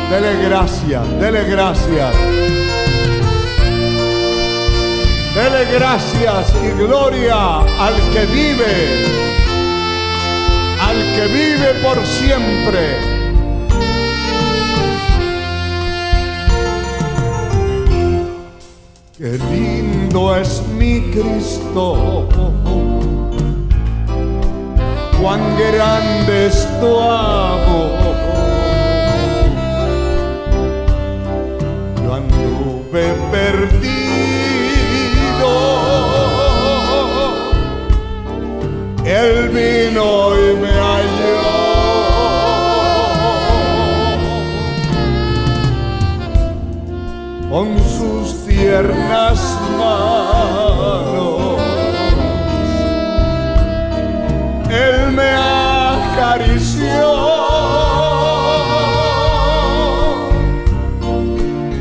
Dele gracias, dele gracias. Dele gracias y gloria al que vive por siempre. Qué lindo es mi Cristo, cuán grande es tu amor. Yo anduve perdido, Él vino y me halló. Con sus tiernas manos Él me acarició,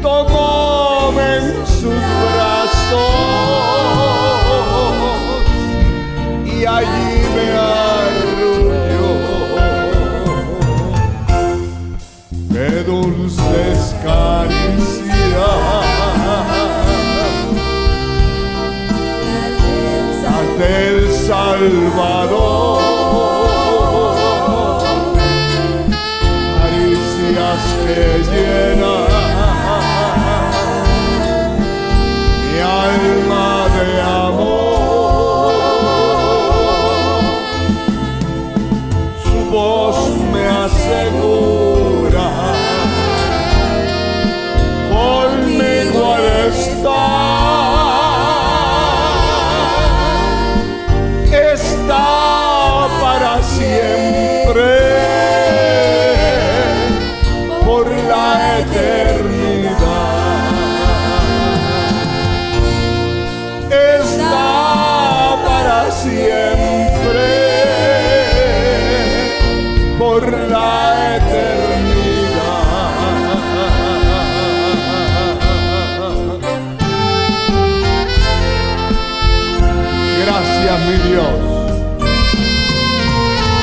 tomóme en sus brazos y allí me arrulló. Qué dulces caricias las del Salvador, caricias que llenan mi alma de amor. Su voz me asegura, conmigo al estar, está para siempre, por la eternidad. Está para siempre, por la eternidad. Gracias, mi Dios.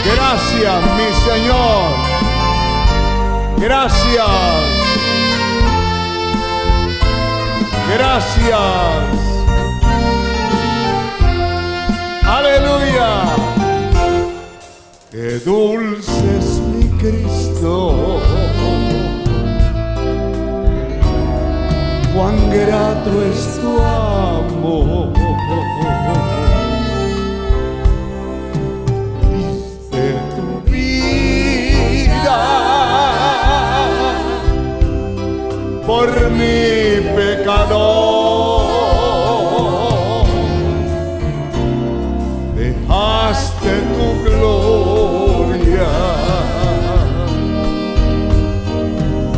Gracias, mi Señor. Gracias. Gracias. Aleluya. Qué dulce es mi Cristo, cuán grato es tu amor. Diste tu vida por mi pecador, dejaste tu gloria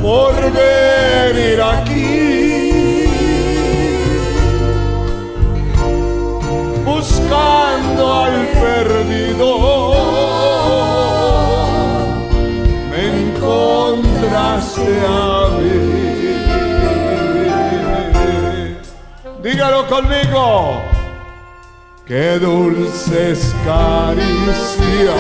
por venir aquí, buscando al perdido, me encontraste a mí. Dígalo conmigo. Qué dulces caricias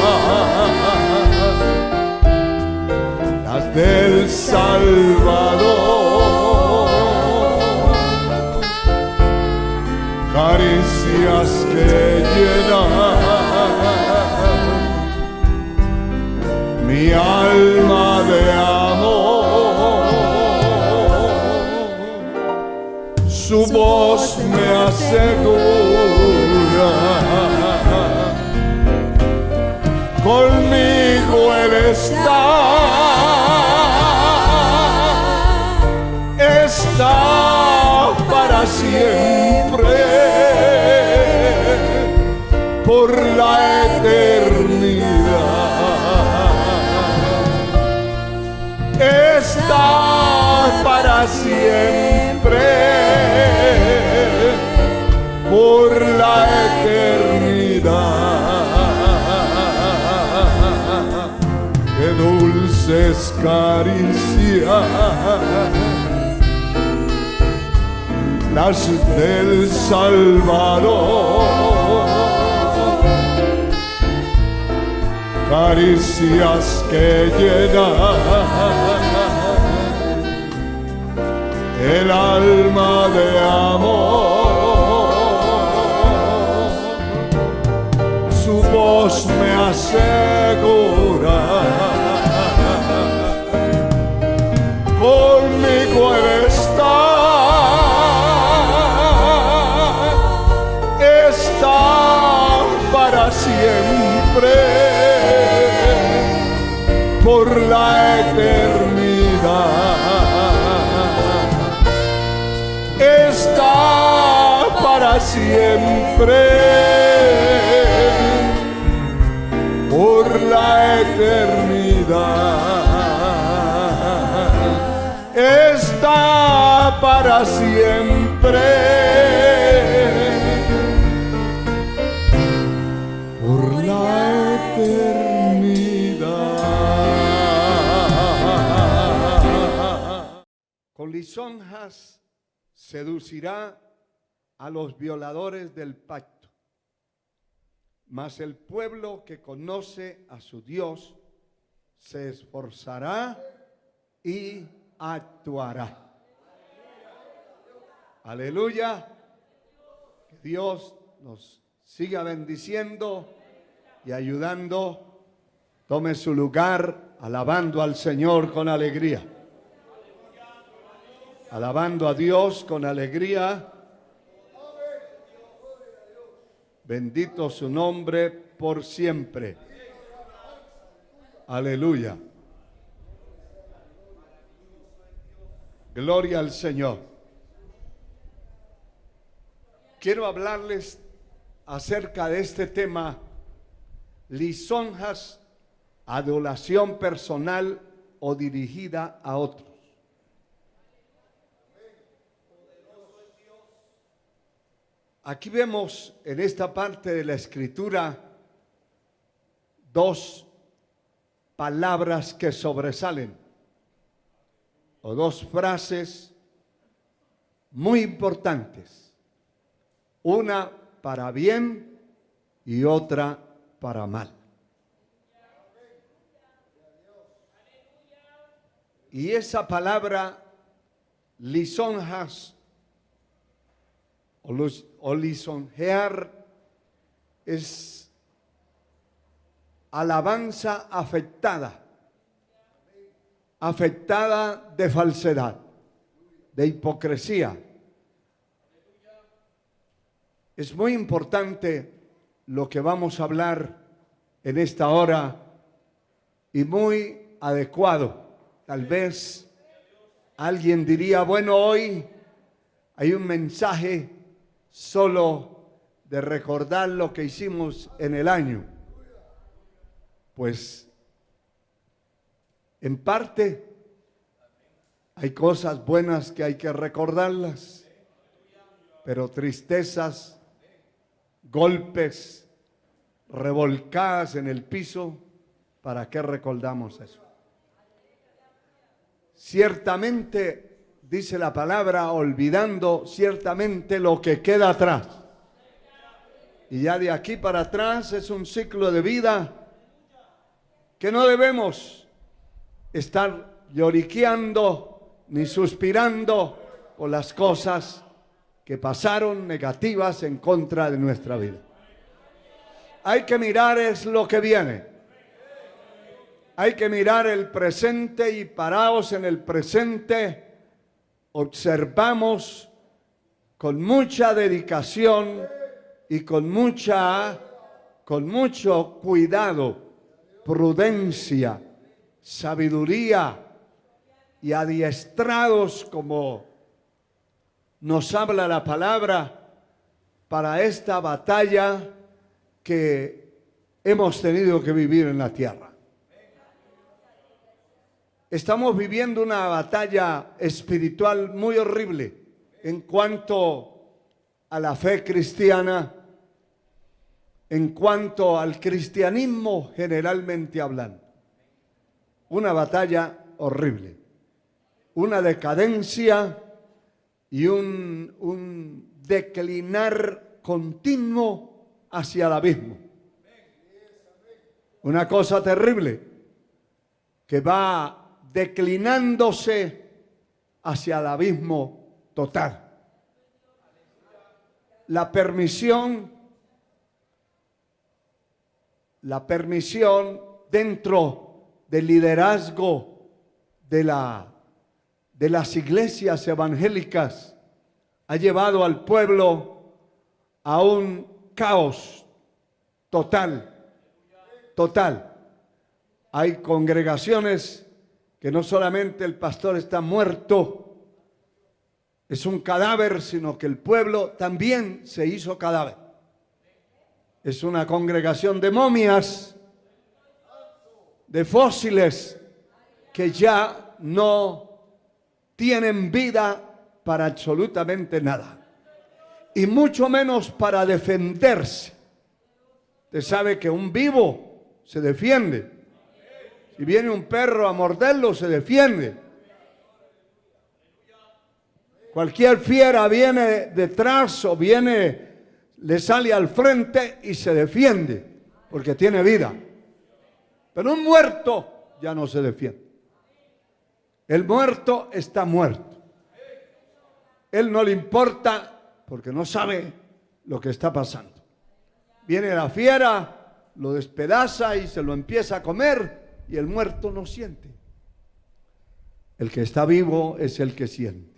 las del Salvador, caricias que llenan mi alma de amor. Su voz me asegura, conmigo Él está para siempre, por la eternidad. Está para siempre, por la eternidad. Qué dulces caricias las del Salvador, caricias que llenan mi alma de amor. el alma de amor. Su voz me asegura, conmigo Él está para siempre, por la eternidad. Está para siempre, por la eternidad. Está para siempre, por la eternidad. Con lisonjas seducirá a los violadores del pacto, mas el pueblo que conoce a su Dios se esforzará y actuará. Aleluya. Que Dios nos siga bendiciendo y ayudando. Tome su lugar alabando al Señor con alegría. Alabando a Dios con alegría. Bendito su nombre por siempre. Aleluya. Gloria al Señor. Quiero hablarles acerca de este tema: lisonjas, adoración personal o dirigida a otros. Aquí vemos en esta parte de la Escritura dos palabras que sobresalen, o dos frases muy importantes, una para bien y otra para mal. Y esa palabra lisonjas o lisonjear es alabanza afectada de falsedad, de hipocresía. Es muy importante lo que vamos a hablar en esta hora y muy adecuado. Tal vez alguien diría, bueno, hoy hay un mensaje solo de recordar lo que hicimos en el año. Pues en parte hay cosas buenas que hay que recordarlas, pero tristezas, golpes, revolcadas en el piso, ¿para qué recordamos eso? Ciertamente, dice la palabra, olvidando ciertamente lo que queda atrás. Y ya de aquí para atrás es un ciclo de vida que no debemos estar lloriqueando ni suspirando por las cosas que pasaron negativas en contra de nuestra vida. Hay que mirar es lo que viene. Hay que mirar el presente y parados en el presente observamos con mucha dedicación y con mucho cuidado, prudencia, sabiduría y adiestrados, como nos habla la palabra, para esta batalla que hemos tenido que vivir en la tierra. Estamos viviendo una batalla espiritual muy horrible en cuanto a la fe cristiana, en cuanto al cristianismo generalmente hablando. Una batalla horrible, una decadencia y un declinar continuo hacia el abismo. Una cosa terrible que va declinándose hacia el abismo total. La permisión dentro del liderazgo de las iglesias evangélicas ha llevado al pueblo a un caos total. Hay congregaciones que no solamente el pastor está muerto, es un cadáver, sino que el pueblo también se hizo cadáver. Es una congregación de momias, de fósiles, que ya no tienen vida para absolutamente nada. Y mucho menos para defenderse. Usted sabe que un vivo se defiende. Si viene un perro a morderlo, se defiende. Cualquier fiera viene detrás o le sale al frente y se defiende, porque tiene vida. Pero un muerto ya no se defiende. El muerto está muerto. Él no le importa porque no sabe lo que está pasando. Viene la fiera, lo despedaza y se lo empieza a comer y el muerto no siente. El que está vivo es el que siente.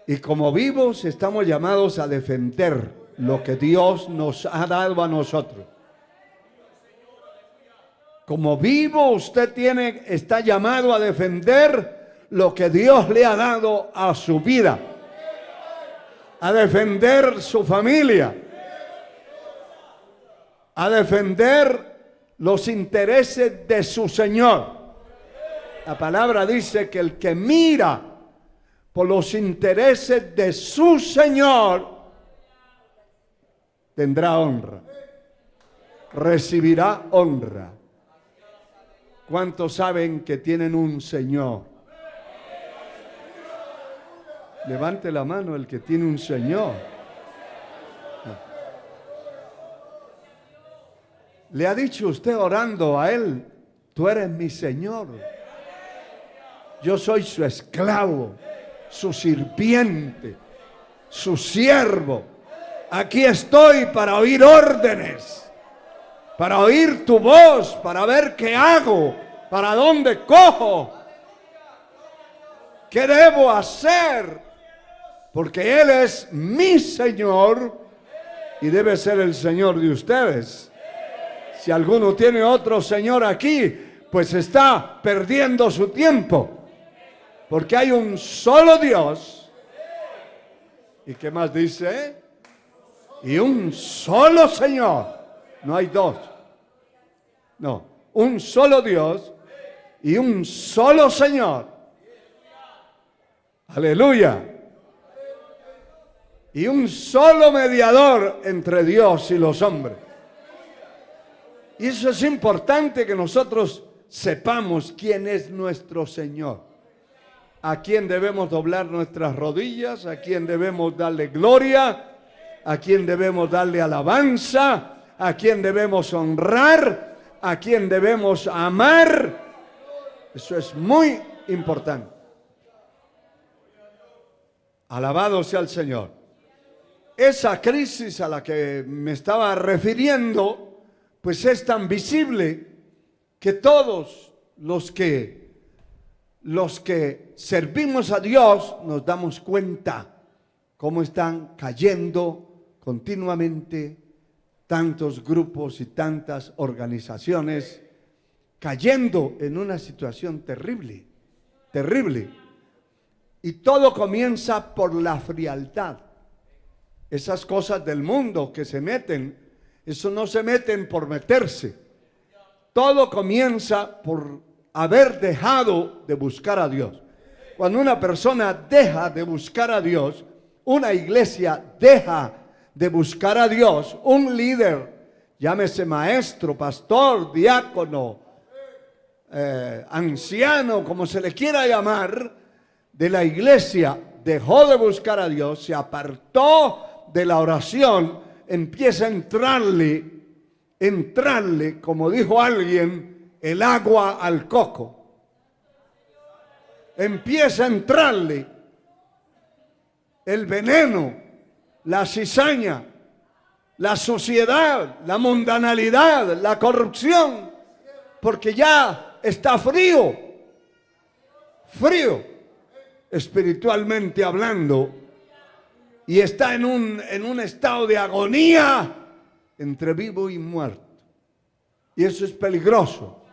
Y como vivos estamos llamados a defender lo que Dios nos ha dado a nosotros. Como vivo usted está llamado a defender lo que Dios le ha dado a su vida. A defender su familia. A defender los intereses de su Señor. La palabra dice que el que mira por los intereses de su Señor tendrá honra, recibirá honra. ¿Cuántos saben que tienen un Señor? Levante la mano el que tiene un Señor. Le ha dicho usted orando a Él: tú eres mi Señor, yo soy su esclavo, su sirviente, su siervo. Aquí estoy para oír órdenes, para oír tu voz, para ver qué hago, para dónde cojo, qué debo hacer, porque Él es mi Señor y debe ser el Señor de ustedes. Si alguno tiene otro Señor aquí, pues está perdiendo su tiempo. Porque hay un solo Dios. ¿Y qué más dice? Y un solo Señor. No hay dos. No, un solo Dios y un solo Señor. Aleluya. Y un solo mediador entre Dios y los hombres. Y eso es importante que nosotros sepamos quién es nuestro Señor. A quién debemos doblar nuestras rodillas, a quién debemos darle gloria, a quién debemos darle alabanza, a quién debemos honrar, a quién debemos amar. Eso es muy importante. Alabado sea el Señor. Esa crisis a la que me estaba refiriendo, pues es tan visible que todos los que servimos a Dios nos damos cuenta cómo están cayendo continuamente tantos grupos y tantas organizaciones, cayendo en una situación terrible, terrible. Y todo comienza por la frialdad. Esas cosas del mundo que se meten, eso no se meten por meterse. Todo comienza por haber dejado de buscar a Dios. Cuando una persona deja de buscar a Dios, una iglesia deja de buscar a Dios, un líder, llámese maestro, pastor, diácono, anciano, como se le quiera llamar, de la iglesia, dejó de buscar a Dios, se apartó de la oración, empieza a entrarle, como dijo alguien, el agua al coco. Empieza a entrarle el veneno, la cizaña, la suciedad, la mundanalidad, la corrupción, porque ya está frío, espiritualmente hablando, y está en un estado de agonía entre vivo y muerto. Y eso es peligroso,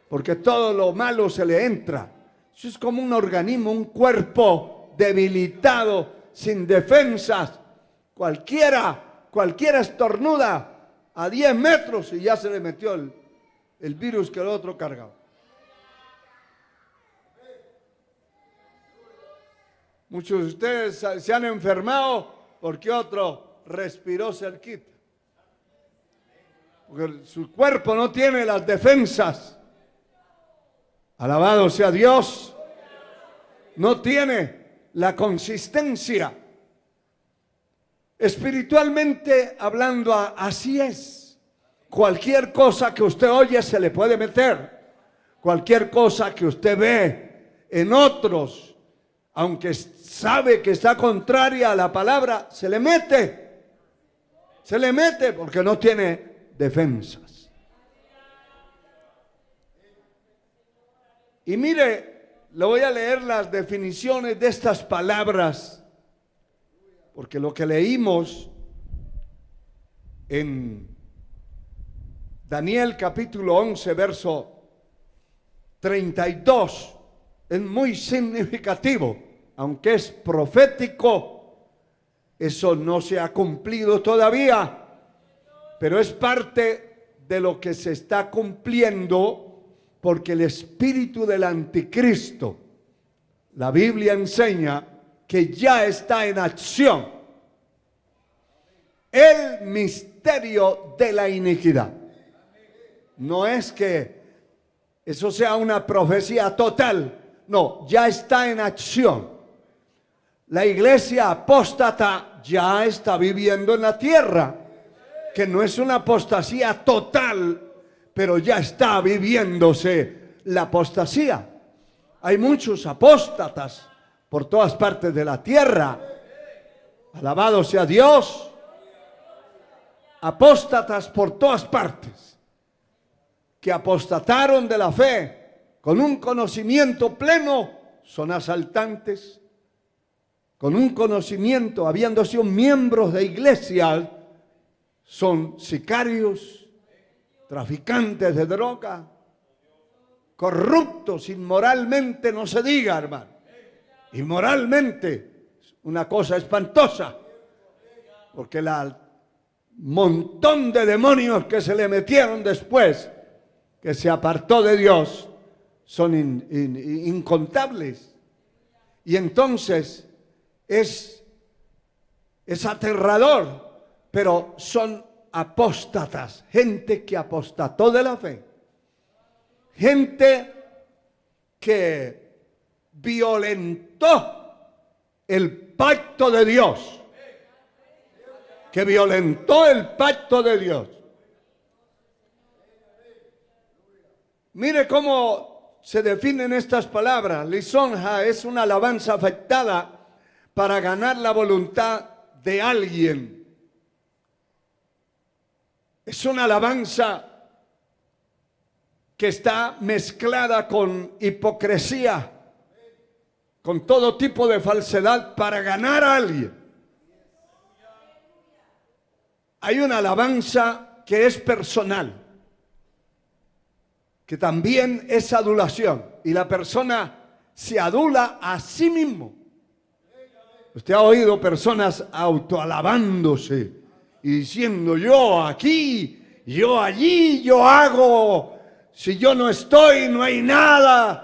porque todo lo malo se le entra. Eso es como un organismo, un cuerpo debilitado, sin defensas. Cualquiera estornuda a 10 metros y ya se le metió el virus que el otro cargaba. Muchos de ustedes se han enfermado porque otro respiró cerquita. Porque su cuerpo no tiene las defensas. Alabado sea Dios. No tiene la consistencia. Espiritualmente hablando, así es. Cualquier cosa que usted oye se le puede meter. Cualquier cosa que usted ve en otros, aunque sabe que está contraria a la palabra, se le mete. Se le mete porque no tiene defensas. Y mire, le voy a leer las definiciones de estas palabras, porque lo que leímos en Daniel capítulo 11, verso 32, es muy significativo, aunque es profético, eso no se ha cumplido todavía, pero es parte de lo que se está cumpliendo, porque el espíritu del anticristo, la Biblia enseña que ya está en acción. El misterio de la iniquidad. No es que eso sea una profecía total, no, ya está en acción. La iglesia apóstata ya está viviendo en la tierra, que no es una apostasía total, pero ya está viviéndose la apostasía. Hay muchos apóstatas por todas partes de la tierra. Alabado sea Dios. Apóstatas por todas partes, que apostataron de la fe con un conocimiento pleno, son asaltantes. Con un conocimiento, habiendo sido miembros de iglesia, son sicarios, traficantes de droga, corruptos, inmoralmente, no se diga, hermano. Inmoralmente, una cosa espantosa, porque el montón de demonios que se le metieron después, que se apartó de Dios, son incontables. Y entonces es aterrador, pero son apóstatas, gente que apostató de la fe, gente que violentó el pacto de Dios, Mire cómo se definen estas palabras. Lisonja es una alabanza afectada para ganar la voluntad de alguien. Es una alabanza que está mezclada con hipocresía, con todo tipo de falsedad para ganar a alguien. Hay una alabanza que es personal, que también es adulación, y la persona se adula a sí mismo. Usted ha oído personas autoalabándose y diciendo: yo aquí, yo allí, yo hago, si yo no estoy, no hay nada.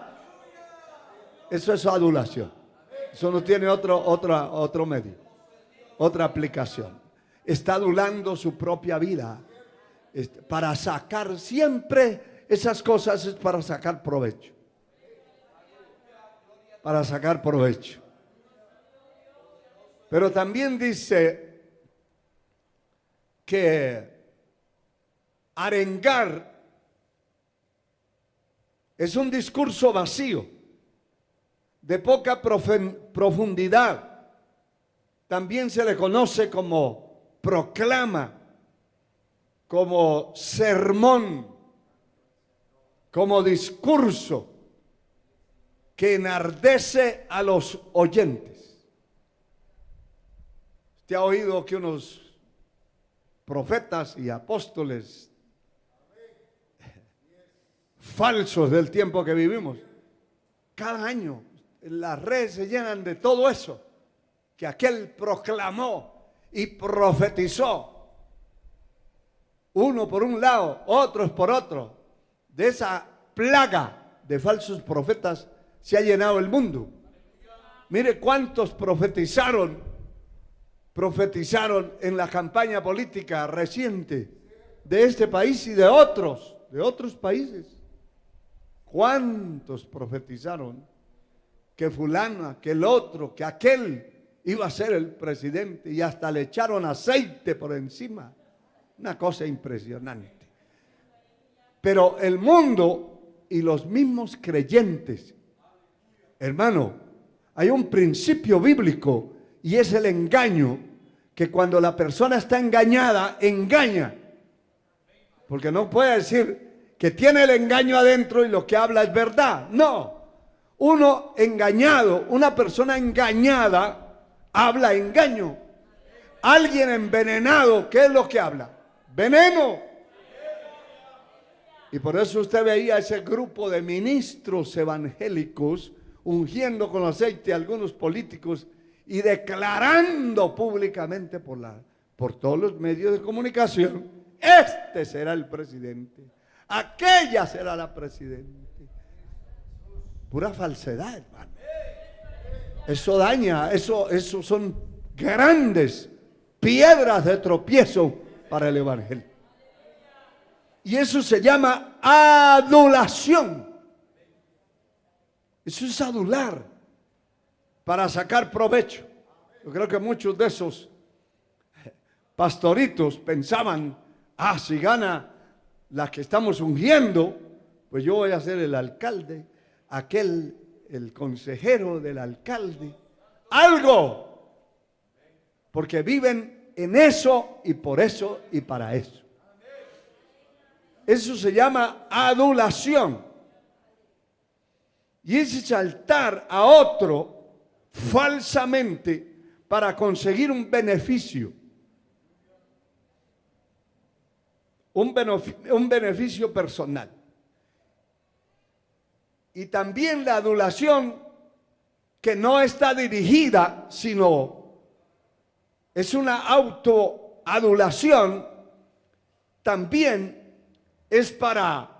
Eso es adulación. Eso no tiene otro medio, otra aplicación. Está adulando su propia vida para sacar siempre esas cosas, es para sacar provecho. Para sacar provecho. Pero también dice que arengar es un discurso vacío, de poca profundidad, también se le conoce como proclama, como sermón, como discurso que enardece a los oyentes. Usted ha oído que unos profetas y apóstoles falsos del tiempo que vivimos, cada año las redes se llenan de todo eso, que aquel proclamó y profetizó, uno por un lado, otros por otro. De esa plaga de falsos profetas se ha llenado el mundo. Mire cuántos profetizaron en la campaña política reciente de este país y de otros países. ¿Cuántos profetizaron que fulana, que el otro, que aquel iba a ser el presidente y hasta le echaron aceite por encima? Una cosa impresionante. Pero el mundo y los mismos creyentes, hermano, hay un principio bíblico y es el engaño, que cuando la persona está engañada, engaña. Porque no puede decir que tiene el engaño adentro y lo que habla es verdad. No, uno engañado, una persona engañada, habla engaño. Alguien envenenado, ¿qué es lo que habla? Veneno. Y por eso usted veía ese grupo de ministros evangélicos ungiendo con aceite a algunos políticos y declarando públicamente por todos los medios de comunicación: este será el presidente, aquella será la presidenta. Pura falsedad, hermano. Eso daña, eso son grandes piedras de tropiezo para el evangelio. Y eso se llama adulación. Eso es adular para sacar provecho. Yo creo que muchos de esos pastoritos pensaban: si gana la que estamos ungiendo, pues yo voy a ser el alcalde, aquel el consejero del alcalde, algo, porque viven en eso y por eso y para eso. Eso se llama adulación. Y es exaltar a otro falsamente para conseguir un beneficio. Un beneficio personal. Y también la adulación, que no está dirigida, sino es una autoadulación, también es para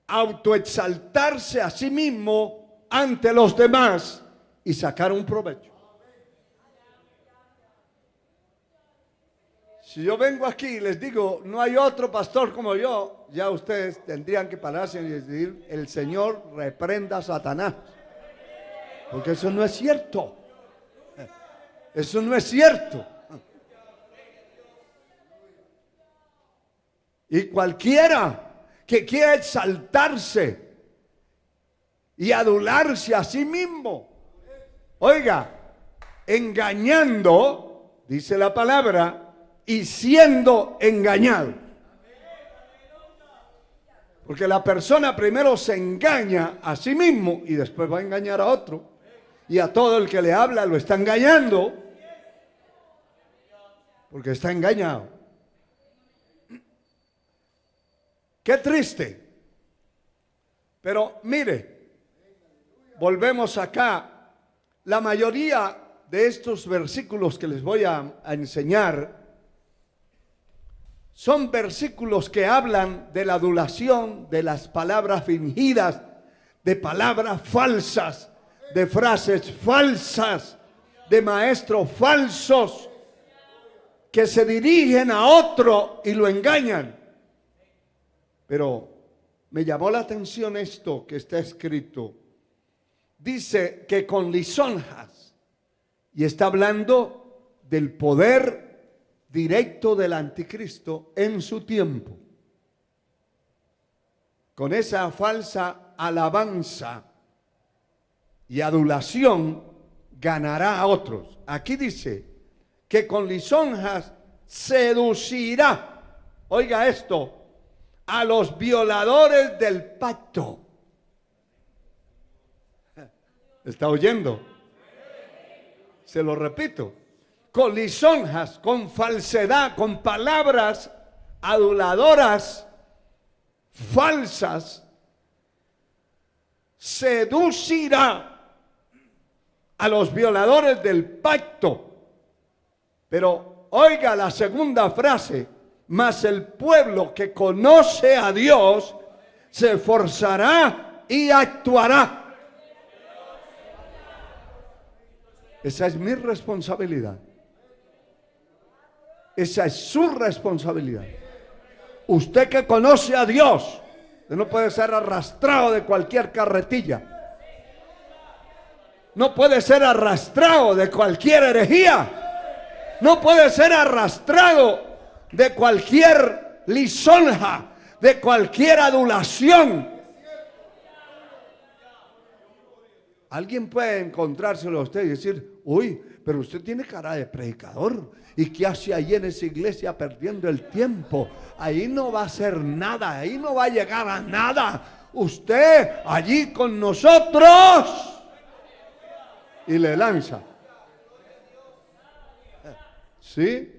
autoexaltarse a sí mismo ante los demás y sacar un provecho. Si yo vengo aquí y les digo: no hay otro pastor como yo, ya ustedes tendrían que pararse y decir: el Señor reprenda a Satanás. Porque eso no es cierto. Eso no es cierto. Y cualquiera que quiera exaltarse y adularse a sí mismo, oiga, engañando, dice la palabra, y siendo engañado. Porque la persona primero se engaña a sí mismo y después va a engañar a otro. Y a todo el que le habla lo está engañando, porque está engañado. Qué triste. Pero mire, volvemos acá. La mayoría de estos versículos que les voy a enseñar son versículos que hablan de la adulación, de las palabras fingidas, de palabras falsas, de frases falsas, de maestros falsos que se dirigen a otro y lo engañan. Pero me llamó la atención esto que está escrito. Dice que con lisonjas, y está hablando del poder directo del anticristo en su tiempo, con esa falsa alabanza y adulación ganará a otros. Aquí dice que con lisonjas seducirá, oiga esto, a los violadores del pacto. ¿Está oyendo? Se lo repito. Con lisonjas, con falsedad, con palabras aduladoras, falsas, seducirá a los violadores del pacto. Pero oiga la segunda frase: mas el pueblo que conoce a Dios se esforzará y actuará. Esa es mi responsabilidad. Esa es su responsabilidad. Usted que conoce a Dios, usted no puede ser arrastrado de cualquier carretilla. No puede ser arrastrado de cualquier herejía. No puede ser arrastrado de cualquier lisonja, de cualquier adulación. Alguien puede encontrárselo a usted y decir: uy, pero usted tiene cara de predicador. ¿Y qué hace ahí en esa iglesia perdiendo el tiempo? Ahí no va a hacer nada, ahí no va a llegar a nada. Usted allí con nosotros. Y le lanza. ¿Sí?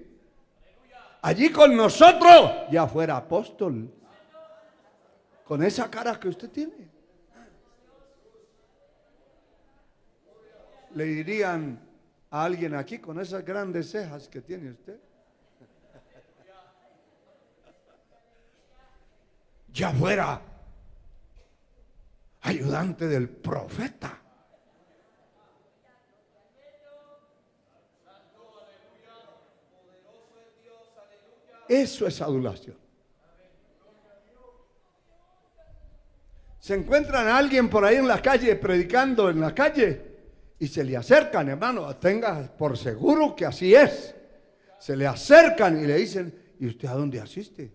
Allí con nosotros, ya fuera apóstol. Con esa cara que usted tiene. Le dirían a alguien aquí con esas grandes cejas que tiene usted: ya fuera ayudante del profeta. Eso es adulación. Se encuentran a alguien por ahí en la calle, predicando en la calle, y se le acercan, hermano, tenga por seguro que así es. Se le acercan y le dicen: ¿y usted a dónde asiste?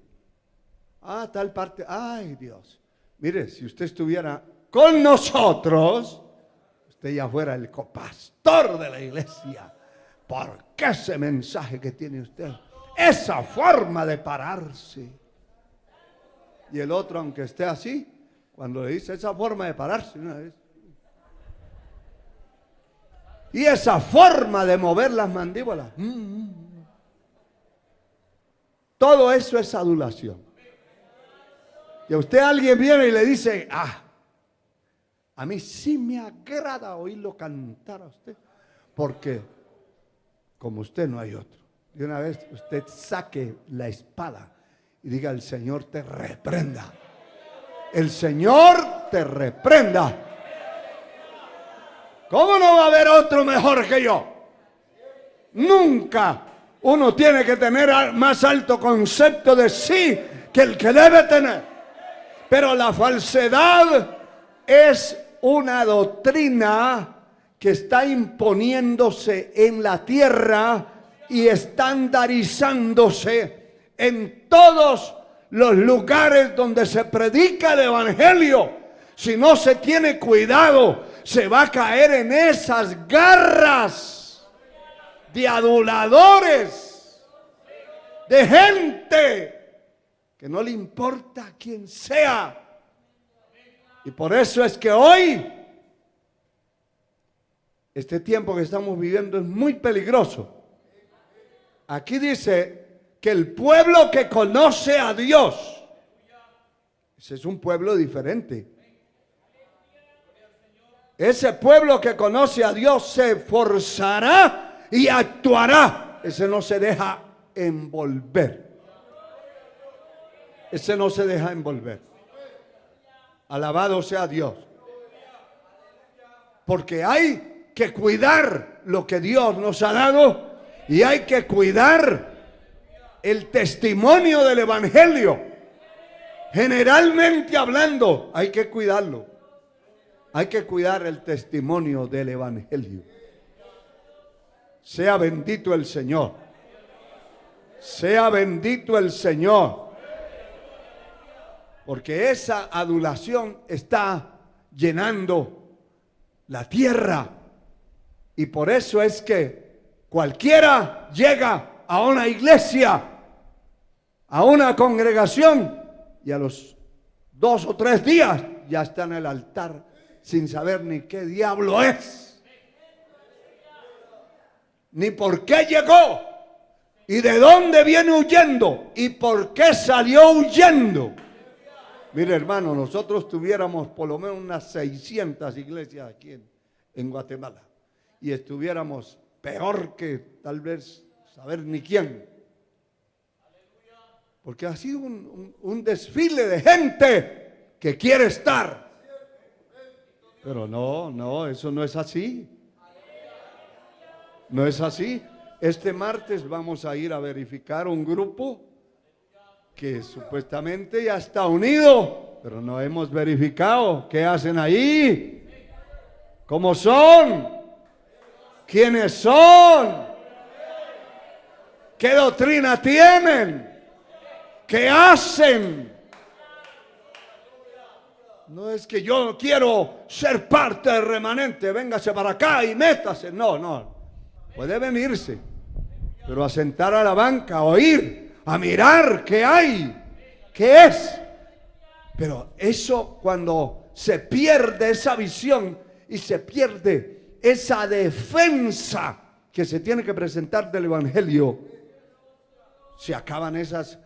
Ah, tal parte. Ay, Dios. Mire, si usted estuviera con nosotros, usted ya fuera el copastor de la iglesia. ¿Por qué ese mensaje que tiene usted? Esa forma de pararse. Y el otro, aunque esté así, cuando le dice esa forma de pararse una vez, y esa forma de mover las mandíbulas, todo eso es adulación. Y a usted alguien viene y le dice: a mí sí me agrada oírlo cantar a usted, porque como usted no hay otro. De una vez usted saque la espada y diga: el Señor te reprenda. El Señor te reprenda. ¿Cómo no va a haber otro mejor que yo? Nunca. Uno tiene que tener más alto concepto de sí que el que debe tener. Pero la falsedad es una doctrina que está imponiéndose en la tierra y estandarizándose en todos los lugares donde se predica el evangelio. Si no se tiene cuidado, se va a caer en esas garras de aduladores, de gente que no le importa quién sea. Y por eso es que hoy, este tiempo que estamos viviendo es muy peligroso. Aquí dice que el pueblo que conoce a Dios, ese es un pueblo diferente. Ese pueblo que conoce a Dios se esforzará y actuará. Ese no se deja envolver. Ese no se deja envolver. Alabado sea Dios. Porque hay que cuidar lo que Dios nos ha dado y hay que cuidar el testimonio del evangelio. Generalmente hablando, hay que cuidarlo. Hay que cuidar el testimonio del evangelio. Sea bendito el Señor. Sea bendito el Señor. Porque esa adulación está llenando la tierra. Y por eso es que cualquiera llega a una iglesia, a una congregación, y a los 2 o 3 días ya está en el altar sin saber ni qué diablo es, ni por qué llegó, y de dónde viene huyendo, y por qué salió huyendo. Mire, hermano, nosotros tuviéramos por lo menos unas 600 iglesias aquí en Guatemala, y estuviéramos peor que tal vez saber ni quién, porque ha sido un desfile de gente que quiere estar. Pero no, eso no es así. No es así. Este martes vamos a ir a verificar un grupo que supuestamente ya está unido, pero no hemos verificado qué hacen ahí, cómo son, quiénes son, qué doctrina tienen, qué hacen. No es que yo quiero ser parte del remanente, véngase para acá y métase. No, puede venirse, pero a sentar a la banca, a oír, a mirar qué hay, qué es. Pero eso, cuando se pierde esa visión y se pierde esa defensa que se tiene que presentar del evangelio, se acaban esas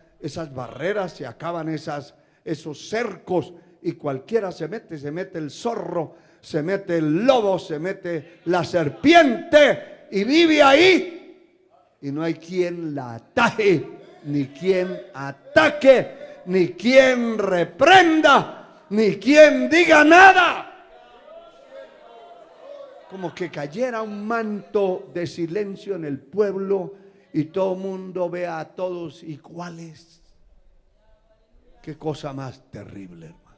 barreras, se acaban esos cercos, y cualquiera se mete el zorro, se mete el lobo, se mete la serpiente y vive ahí, y no hay quien la ataje, ni quien ataque, ni quien reprenda, ni quien diga nada. Como que cayera un manto de silencio en el pueblo y todo el mundo vea a todos iguales. Qué cosa más terrible, hermano.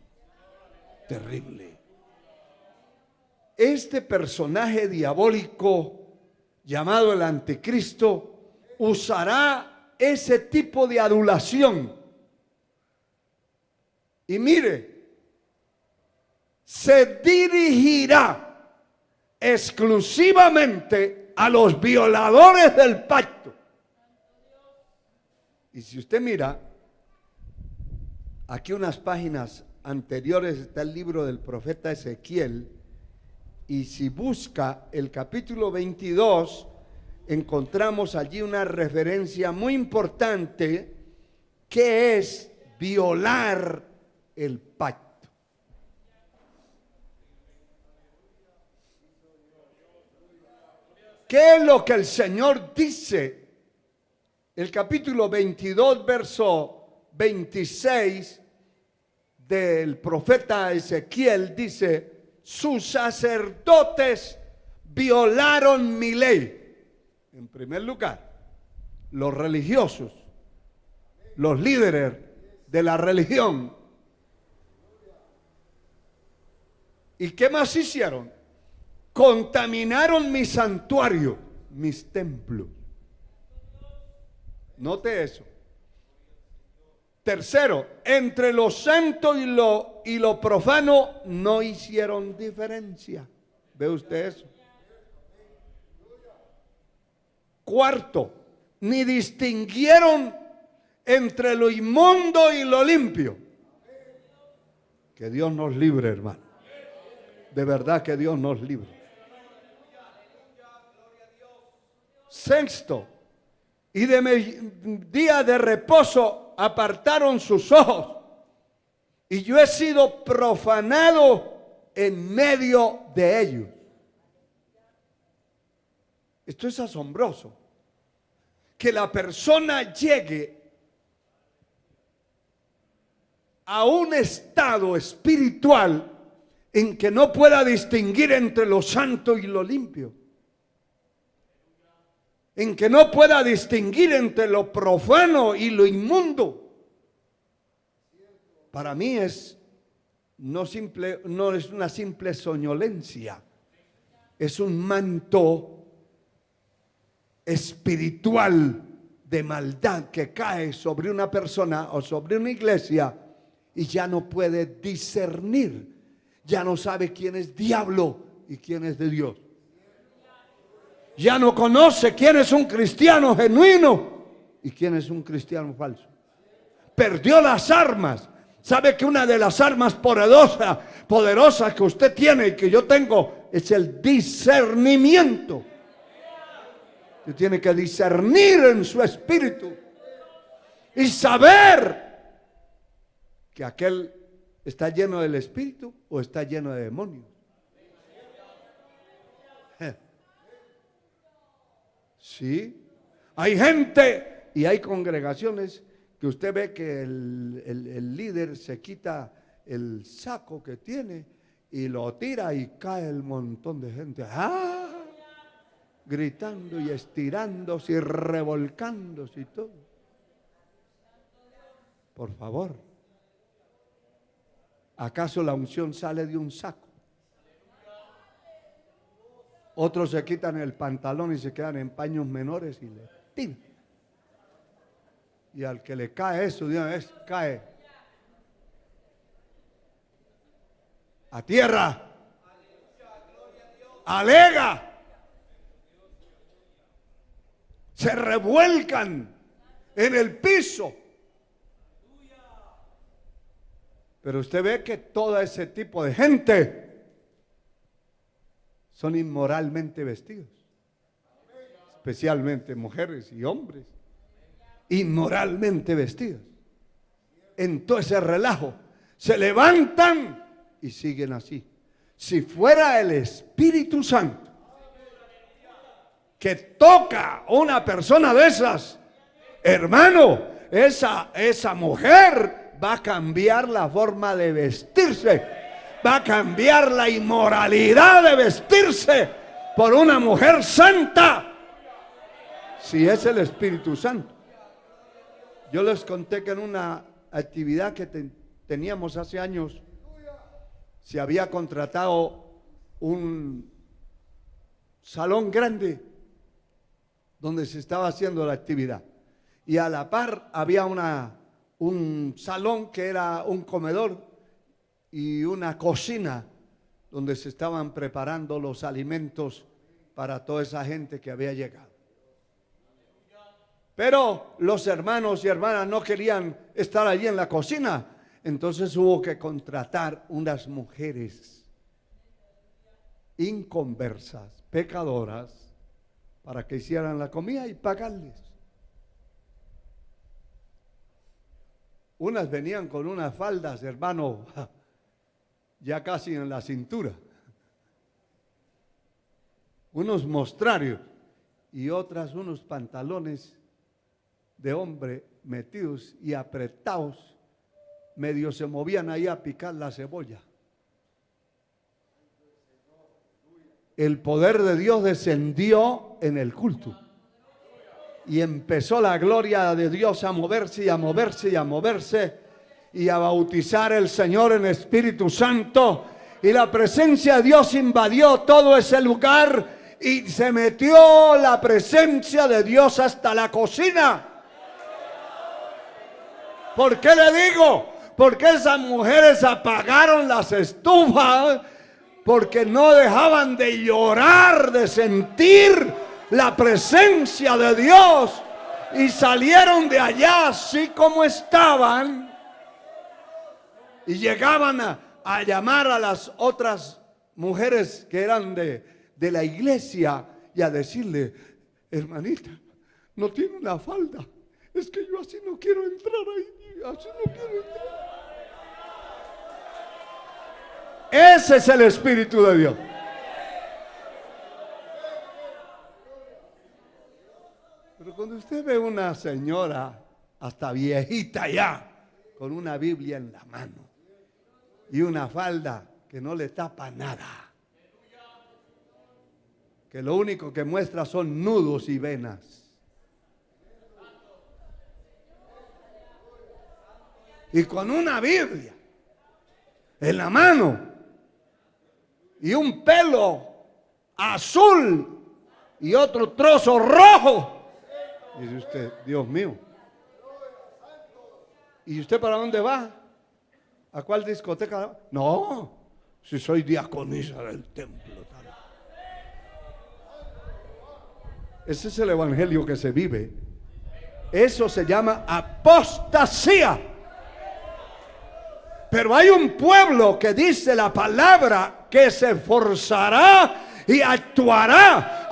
Terrible. Este personaje diabólico llamado el anticristo usará ese tipo de adulación. Y mire, se dirigirá exclusivamente a los violadores del pacto. Y si usted mira, aquí unas páginas anteriores está el libro del profeta Ezequiel, y si busca el capítulo 22, encontramos allí una referencia muy importante que es violar el pacto. ¿Qué es lo que el Señor dice? El capítulo 22, verso 26 del profeta Ezequiel dice: sus sacerdotes violaron mi ley. En primer lugar, los religiosos, los líderes de la religión. ¿Y qué más hicieron? Contaminaron mi santuario, mis templos. Note eso. Tercero, entre lo santo y lo profano no hicieron diferencia. ¿Ve usted eso? Cuarto, ni distinguieron entre lo inmundo y lo limpio. Que Dios nos libre, hermano. De verdad que Dios nos libre. Sexto, y de mi día de reposo apartaron sus ojos, y yo he sido profanado en medio de ellos. Esto es asombroso, que la persona llegue a un estado espiritual en que no pueda distinguir entre lo santo y lo limpio, en que no pueda distinguir entre lo profano y lo inmundo. Para mí no es una simple soñolencia, es un manto espiritual de maldad que cae sobre una persona o sobre una iglesia, y ya no puede discernir, ya no sabe quién es diablo y quién es de Dios. Ya no conoce quién es un cristiano genuino y quién es un cristiano falso. Perdió las armas. ¿Sabe que una de las armas poderosas que usted tiene y que yo tengo es el discernimiento? Usted tiene que discernir en su espíritu y saber que aquel está lleno del espíritu o está lleno de demonios. Sí, hay gente y hay congregaciones que usted ve que el líder se quita el saco que tiene y lo tira y cae el montón de gente. ¡Ah! Gritando y estirándose y revolcándose y todo. Por favor, ¿acaso la unción sale de un saco? Otros se quitan el pantalón y se quedan en paños menores y le tiran. Y al que le cae eso de una vez, cae a tierra, alega, se revuelcan en el piso. Pero usted ve que todo ese tipo de gente son inmoralmente vestidos, especialmente mujeres y hombres, inmoralmente vestidos. En todo ese relajo se levantan y siguen así. Si fuera el Espíritu Santo que toca a una persona de esas, hermano, esa mujer va a cambiar la forma de vestirse, va a cambiar la inmoralidad de vestirse por una mujer santa, si es el Espíritu Santo. Yo les conté que en una actividad que teníamos hace años, se había contratado un salón grande donde se estaba haciendo la actividad. Y a la par había un salón que era un comedor y una cocina donde se estaban preparando los alimentos para toda esa gente que había llegado. Pero los hermanos y hermanas no querían estar allí en la cocina, entonces hubo que contratar unas mujeres inconversas, pecadoras, para que hicieran la comida y pagarles. Unas venían con unas faldas, hermano, ya casi en la cintura, unos mostrarios, y otras unos pantalones de hombre metidos y apretados, medio se movían ahí a picar la cebolla. El poder de Dios descendió en el culto y empezó la gloria de Dios a moverse y a moverse y a moverse y a bautizar el Señor en Espíritu Santo, y la presencia de Dios invadió todo ese lugar y se metió la presencia de Dios hasta la cocina. ¿Por qué le digo? Porque esas mujeres apagaron las estufas, porque no dejaban de llorar, de sentir la presencia de Dios, y salieron de allá así como estaban y llegaban a llamar a las otras mujeres que eran de la iglesia y a decirle: hermanita, no tiene una falda, es que yo así no quiero entrar ahí, así no quiero entrar. Ese es el Espíritu de Dios. Pero cuando usted ve una señora, hasta viejita ya, con una Biblia en la mano y una falda que no le tapa nada, que lo único que muestra son nudos y venas, y con una Biblia en la mano y un pelo azul y otro trozo rojo, dice usted: Dios mío. ¿Y usted para dónde va? ¿A cuál discoteca va? No, si soy diaconisa del templo. Ese es el evangelio que se vive. Eso se llama apostasía. Pero hay un pueblo que dice la palabra que se esforzará y actuará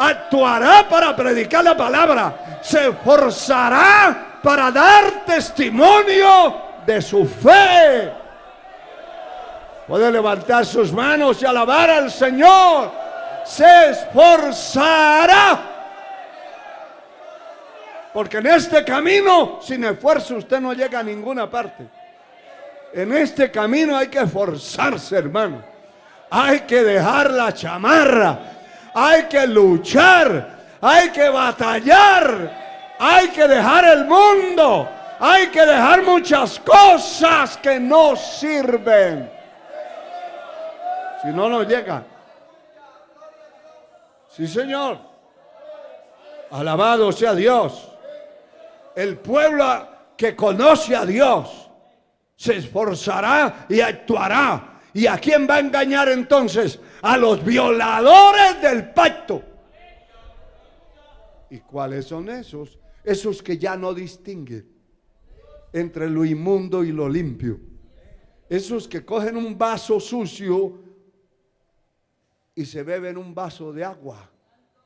para predicar la palabra, se esforzará para dar testimonio de su fe. Puede levantar sus manos y alabar al Señor. Se esforzará. Porque en este camino, sin esfuerzo, usted no llega a ninguna parte. En este camino hay que esforzarse, hermano. Hay que dejar la chamarra. Hay que luchar. Hay que batallar. Hay que dejar el mundo. Hay que dejar muchas cosas que no sirven. Si no, no llega. Sí, Señor. Alabado sea Dios. El pueblo que conoce a Dios se esforzará y actuará. ¿Y a quién va a engañar entonces? A los violadores del pacto. ¿Y cuáles son esos? Esos que ya no distinguen entre lo inmundo y lo limpio. Esos que cogen un vaso sucio y se beben un vaso de agua,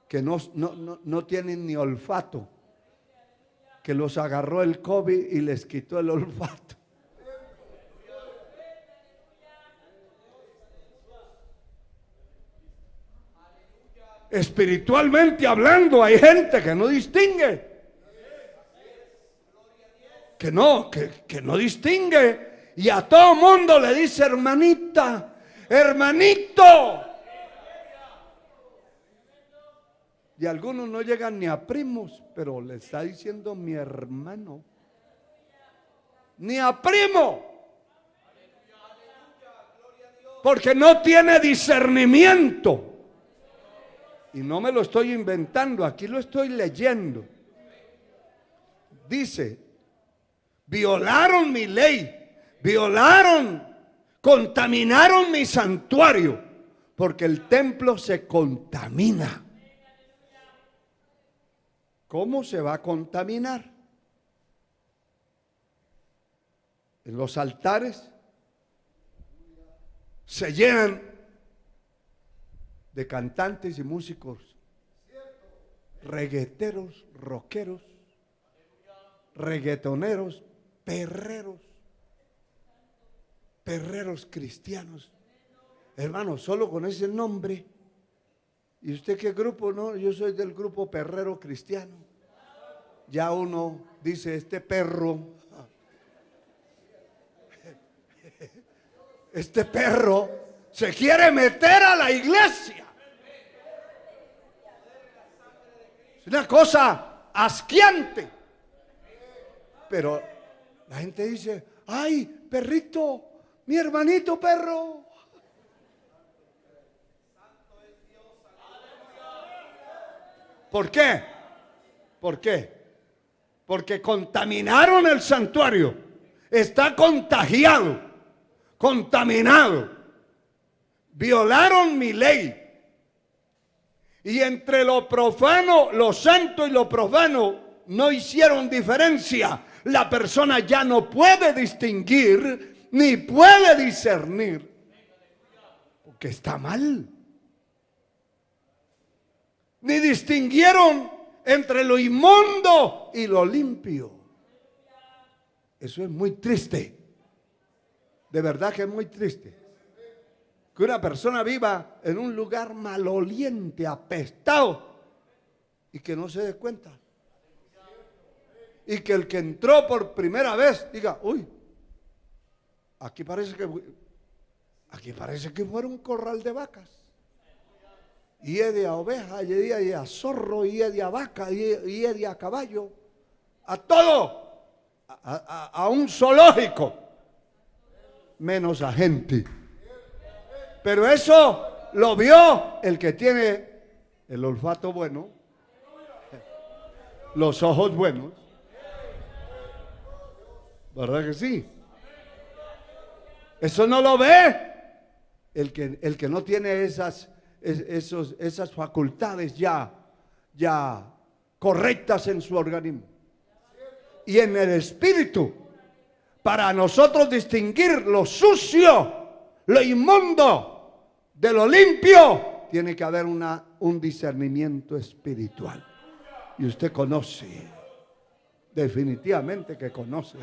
que no tienen ni olfato, que los agarró el COVID y les quitó el olfato. Espiritualmente hablando, hay gente que no distingue. Que no distingue. Y a todo mundo le dice hermanita, hermanito. Y algunos no llegan ni a primos, pero le está diciendo mi hermano. Ni a primo. Porque no tiene discernimiento. Y no me lo estoy inventando, aquí lo estoy leyendo. Dice, violaron mi ley, contaminaron mi santuario, porque el templo se contamina. ¿Cómo se va a contaminar? En los altares se llenan de cantantes y músicos, regueteros, rockeros, reggaetoneros, perreros cristianos. Hermano, solo con ese nombre. ¿Y usted qué grupo? No, yo soy del grupo perrero cristiano. Ya uno dice, este perro se quiere meter a la iglesia. Es una cosa asqueante. Pero la gente dice, ay, perrito, mi hermanito perro. ¿Por qué? ¿Por qué? Porque contaminaron el santuario. Está contagiado, contaminado. Violaron mi ley. Y entre lo profano, lo santo y lo profano no hicieron diferencia. La persona ya no puede distinguir ni puede discernir, porque está mal. Ni distinguieron entre lo inmundo y lo limpio. Eso es muy triste. De verdad que es muy triste. Que una persona viva en un lugar maloliente, apestado, y que no se dé cuenta. Y que el que entró por primera vez diga, uy, aquí parece que fuera un corral de vacas. Y es de a oveja, y es de a zorro, y es de a vaca, y es de a caballo. A todo. A un zoológico. Menos a gente. Pero eso lo vio el que tiene el olfato bueno, los ojos buenos. ¿Verdad que sí? Eso no lo ve el que no tiene esas facultades ya correctas en su organismo. Y en el espíritu, para nosotros distinguir lo sucio, lo inmundo, de lo limpio, tiene que haber un discernimiento espiritual. Y usted conoce, definitivamente que conoce.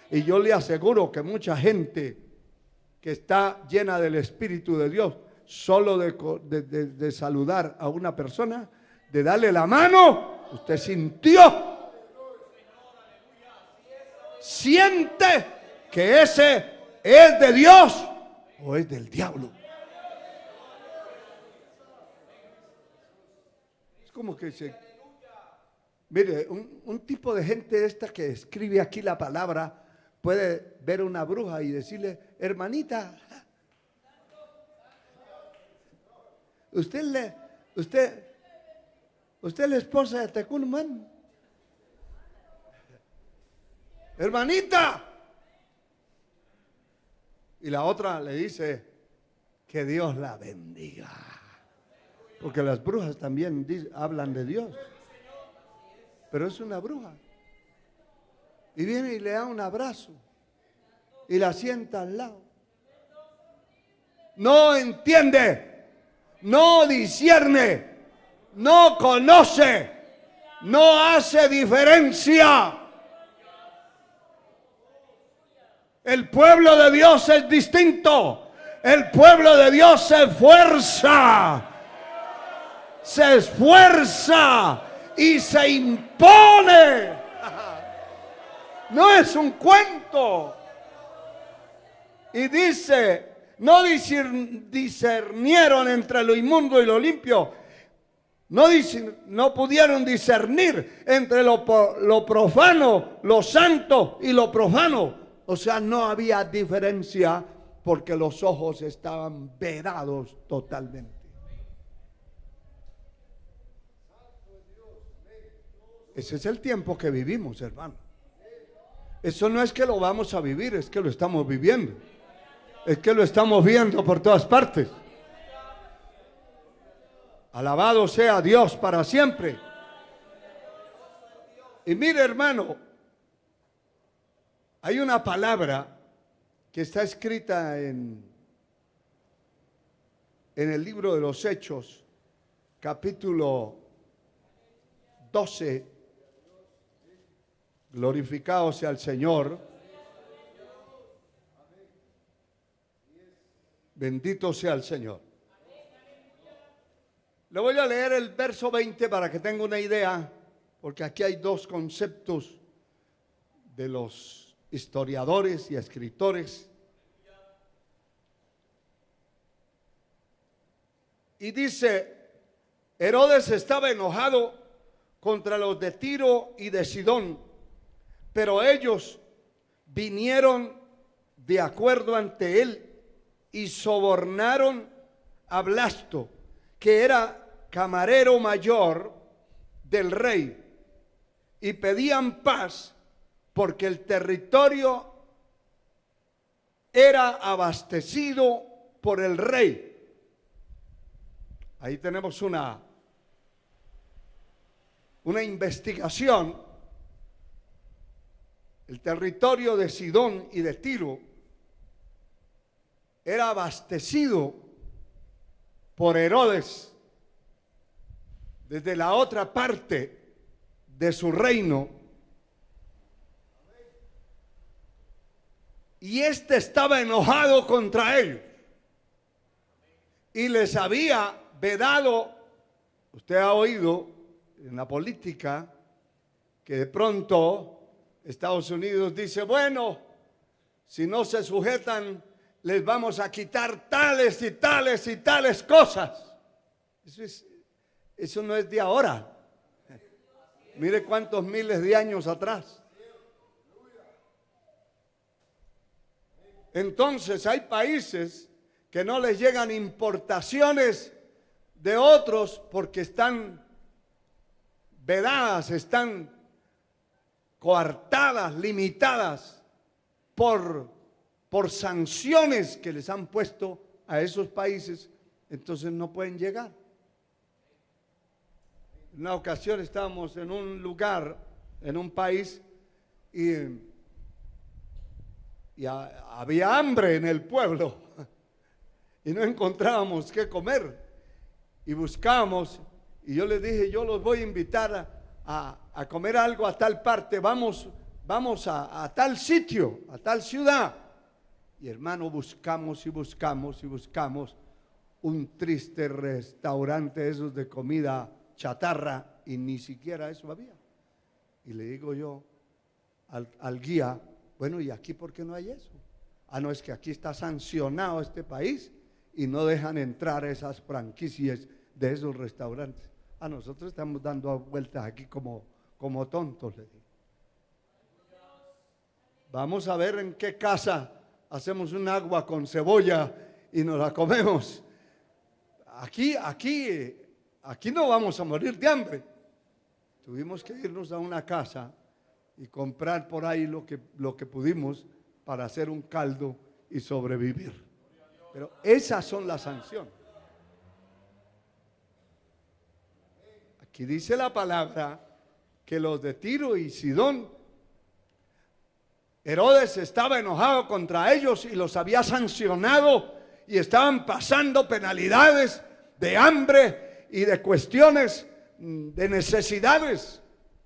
Y yo le aseguro que mucha gente que está llena del Espíritu de Dios, solo de saludar a una persona, de darle la mano, usted sintió, siente que ese es de Dios o es del diablo. Es como que mire, un tipo de gente esta que escribe aquí la palabra puede ver una bruja y decirle: hermanita, usted es la esposa de Tecunman. Hermanita. Y la otra le dice: que Dios la bendiga. Porque las brujas también hablan de Dios. Pero es una bruja. Y viene y le da un abrazo. Y la sienta al lado. No entiende. No discierne. No conoce. No hace diferencia. El pueblo de Dios es distinto. El pueblo de Dios se esfuerza. Se esfuerza y se impone. No es un cuento. Y dice: no discernieron entre lo inmundo y lo limpio. No pudieron discernir entre lo profano, lo santo y lo profano. O sea, no había diferencia porque los ojos estaban vedados totalmente. Ese es el tiempo que vivimos, hermano. Eso no es que lo vamos a vivir, es que lo estamos viviendo. Es que lo estamos viendo por todas partes. Alabado sea Dios para siempre. Y mire, hermano, hay una palabra que está escrita en el libro de los Hechos, capítulo 12. Glorificado sea el Señor. Bendito sea el Señor. Le voy a leer el verso 20 para que tenga una idea, porque aquí hay dos conceptos de los historiadores y escritores. Y dice: Herodes estaba enojado contra los de Tiro y de Sidón, pero ellos vinieron de acuerdo ante él y sobornaron a Blasto, que era camarero mayor del rey, y pedían paz porque el territorio era abastecido por el rey. Ahí tenemos una investigación. El territorio de Sidón y de Tiro era abastecido por Herodes desde la otra parte de su reino. Y este estaba enojado contra ellos. Y les había vedado. Usted ha oído en la política que de pronto Estados Unidos dice: bueno, si no se sujetan, les vamos a quitar tales y tales y tales cosas. Eso no es de ahora. Mire cuántos miles de años atrás. Entonces hay países que no les llegan importaciones de otros porque están vedadas, están coartadas, limitadas por sanciones que les han puesto a esos países. Entonces no pueden llegar. En una ocasión estábamos en un lugar, en un país, y había hambre en el pueblo y no encontrábamos qué comer y buscábamos, y yo les dije, yo los voy a invitar a comer algo a tal parte, vamos a tal sitio, a tal ciudad. Y hermano, buscamos y buscamos y buscamos un triste restaurante esos de comida chatarra, y ni siquiera eso había. Y le digo yo al guía, bueno, ¿y aquí por qué no hay eso? Ah, no, es que aquí está sancionado este país y no dejan entrar esas franquicias de esos restaurantes. A nosotros estamos dando vueltas aquí como tontos, le digo. Vamos a ver en qué casa hacemos un agua con cebolla y nos la comemos. Aquí no vamos a morir de hambre. Tuvimos que irnos a una casa y comprar por ahí lo que pudimos para hacer un caldo y sobrevivir. Pero esas son las sanciones. Aquí dice la palabra que los de Tiro y Sidón, Herodes estaba enojado contra ellos y los había sancionado y estaban pasando penalidades de hambre y de cuestiones de necesidades,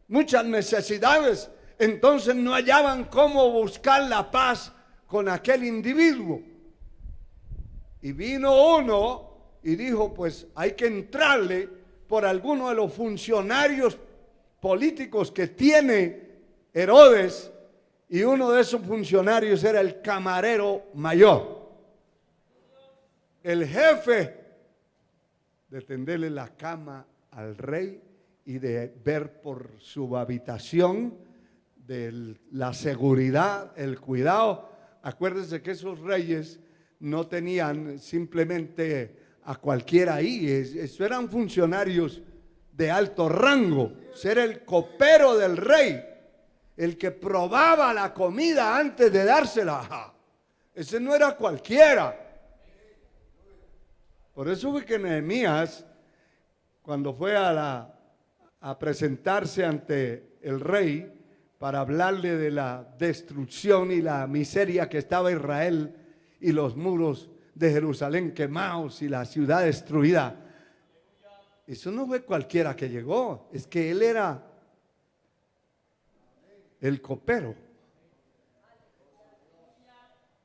muchas necesidades. Entonces no hallaban cómo buscar la paz con aquel individuo. Y vino uno y dijo, pues hay que entrarle por alguno de los funcionarios políticos que tiene Herodes, y uno de esos funcionarios era el camarero mayor, el jefe de tenderle la cama al rey y de ver por su habitación, de la seguridad, el cuidado. Acuérdense que esos reyes no tenían simplemente a cualquiera ahí, eso eran funcionarios de alto rango. Ser el copero del rey, el que probaba la comida antes de dársela, ese no era cualquiera. Por eso fue que Nehemías, cuando fue a presentarse ante el rey para hablarle de la destrucción y la miseria que estaba Israel y los muros de Jerusalén quemados y la ciudad destruida, eso no fue cualquiera que llegó, es que él era el copero.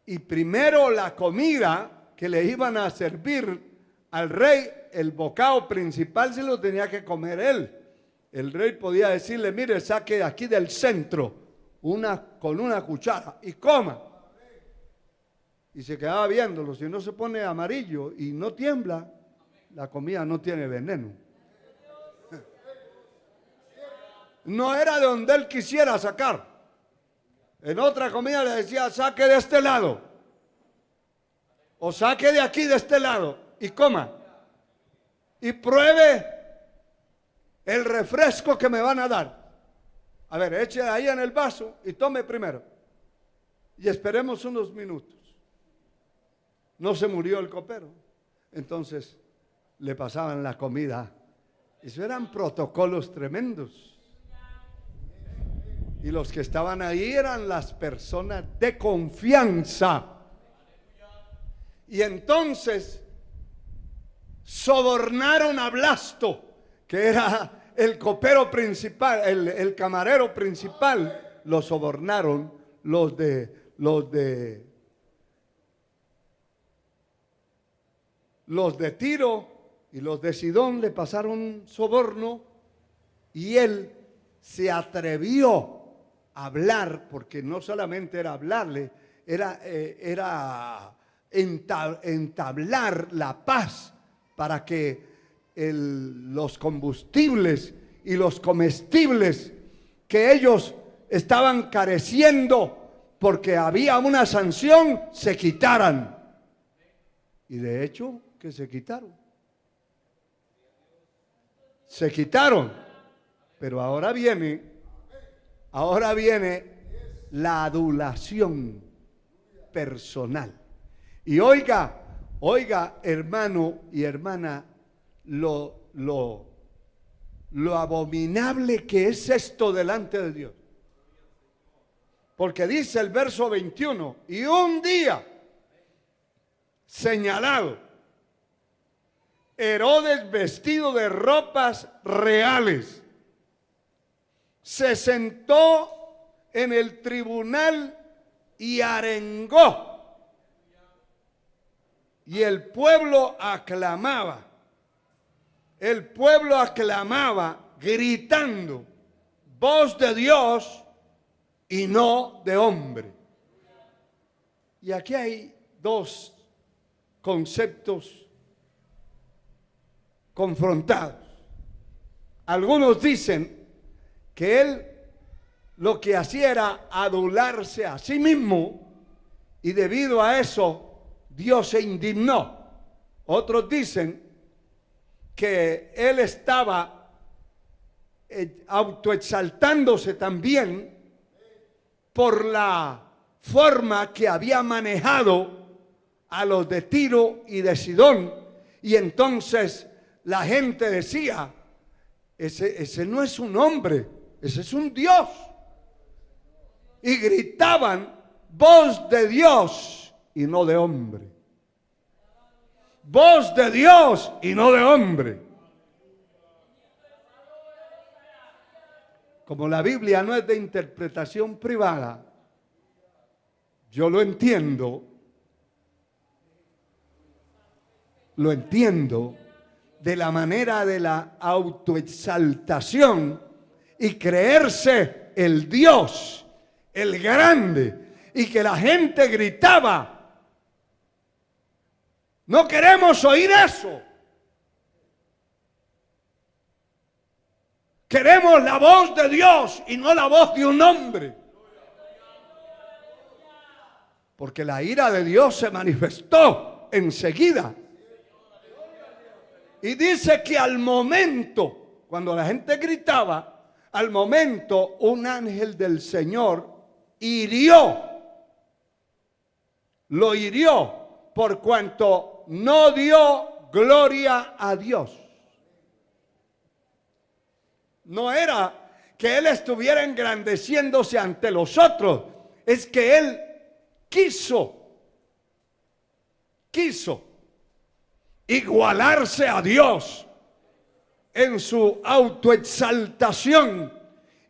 Y primero la comida que le iban a servir al rey, el bocado principal se lo tenía que comer él. El rey podía decirle, mire, saque de aquí del centro con una cuchara y coma. Y se quedaba viéndolo. Si no se pone amarillo y no tiembla, la comida no tiene veneno. No era de donde él quisiera sacar. En otra comida le decía, saque de este lado, o saque de aquí de este lado y coma, y pruebe el refresco que me van a dar. A ver, eche ahí en el vaso y tome primero, y esperemos unos minutos. No se murió el copero. Entonces le pasaban la comida. Eso eran protocolos tremendos. Y los que estaban ahí eran las personas de confianza. Y entonces sobornaron a Blasto, que era el copero principal, el camarero principal. Lo sobornaron los de Tiro y los de Sidón, le pasaron soborno, y él se atrevió a hablar, porque no solamente era hablarle, era entablar la paz para que los combustibles y los comestibles que ellos estaban careciendo porque había una sanción se quitaran. Y de hecho que se quitaron. Se quitaron. Pero ahora viene la adulación personal. Y oiga, hermano y hermana, lo lo abominable que es esto delante de Dios. Porque dice el verso 21, y un día señalado, Herodes, vestido de ropas reales, se sentó en el tribunal y arengó. Y el pueblo aclamaba. El pueblo aclamaba gritando, voz de Dios y no de hombre. Y aquí hay dos conceptos confrontados. Algunos dicen que él lo que hacía era adularse a sí mismo y debido a eso Dios se indignó. Otros dicen que él estaba autoexaltándose también por la forma que había manejado a los de Tiro y de Sidón. Y entonces la gente decía, ese no es un hombre, ese es un Dios. Y gritaban, voz de Dios y no de hombre. Voz de Dios y no de hombre. Como la Biblia no es de interpretación privada, yo lo entiendo de la manera de la autoexaltación y creerse el Dios, el grande, y que la gente gritaba, no queremos oír eso. Queremos la voz de Dios y no la voz de un hombre. Porque la ira de Dios se manifestó enseguida. Y dice que al momento, cuando la gente gritaba, al momento un ángel del Señor lo hirió por cuanto no dio gloria a Dios. No era que él estuviera engrandeciéndose ante los otros, es que él quiso igualarse a Dios en su autoexaltación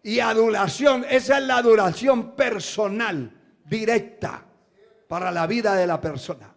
y adulación. Esa es la adoración personal, directa, para la vida de la persona.